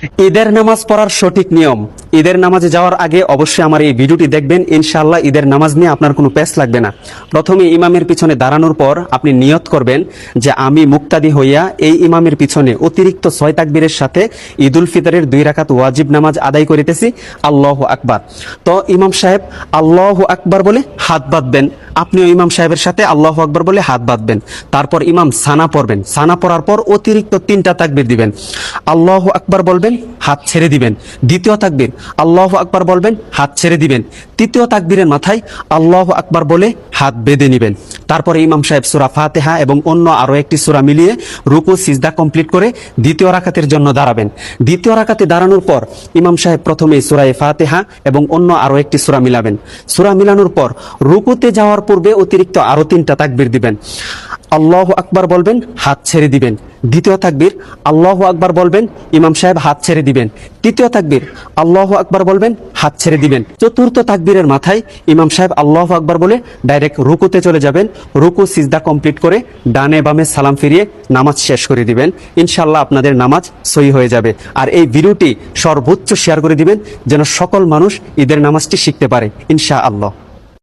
ঈদের নামাজ পড়ার সঠিক নিয়ম। ঈদের নামাজে যাওয়ার আগে অবশ্যই আমার এই ভিডিওটি দেখবেন, ইনশাআল্লাহ ঈদের নামাজ নিয়ে আপনার কোনো পেস লাগবে না। প্রথমে ইমামের পিছনে দাঁড়ানোর পর আপনি নিয়ত করবেন যে আমি মুক্তাদি হইয়া এই ইমামের পিছনে অতিরিক্ত 6 তাকবীরের সাথে ঈদুল ফিতরের 2 রাকাত ওয়াজিব নামাজ আদায় করিতেছি, আল্লাহু আকবার। তো ইমাম সাহেব আল্লাহু আকবার বলে হাত বাঁধবেন, আপনিও ইমাম সাহেবের সাথে আল্লাহু আকবার বলে হাত বাঁধবেন। তারপর ইমাম সানা পড়বেন, সানা পড়ার পর অতিরিক্ত 3টা তাকবীর দিবেন, আল্লাহু আকবার বলবেন, হাত ছেড়ে দিবেন। দ্বিতীয় তাকবীর আল্লাহু আকবার বলবেন, হাত ছেড়ে দিবেন। তৃতীয় তাকবীরের মাথায় আল্লাহু আকবার বলে হাত বেঁধে নেবেন। তারপরে ইমাম সাহেব সূরা ফাতিহা এবং অন্য আরো একটি সূরা মিলিয়ে রুকু সিজদা কমপ্লিট করে দ্বিতীয় রাকাতের জন্য দাঁড়াবেন। দ্বিতীয় রাকাতে দাঁড়ানোর পর ইমাম সাহেব প্রথমে সূরা ফাতিহা এবং অন্য আরো একটি সূরা মিলাবেন। সূরা মিলানোর পর রুকুতে যাওয়ার পূর্বে অতিরিক্ত আরো 3টা তাকবীর দিবেন। আল্লাহু আকবার বলবেন, হাত ছেড়ে দিবেন। দ্বিতীয় তাকবীর আল্লাহু আকবার বলবেন, ইমাম সাহেব হাত ছেড়ে দিবেন। তৃতীয় তাকবীর আল্লাহু আকবার বলবেন, হাত ছেড়ে দিবেন। চতুর্থ তাকবীরের মাথায় ইমাম সাহেব আল্লাহু আকবার বলে ডাইরেক্ট রুকুতে চলে যাবেন। রুকু সিজদা কমপ্লিট করে ডানে বামে সালাম ফিরিয়ে নামাজ শেষ করে দিবেন। ইনশাআল্লাহ আপনাদের নামাজ সহি হয়ে যাবে। আর এই ভিডিওটি সর্বোচ্চ শেয়ার করে দিবেন যেন সকল মানুষ ঈদের নামাজটি শিখতে পারে ইনশাআল্লাহ।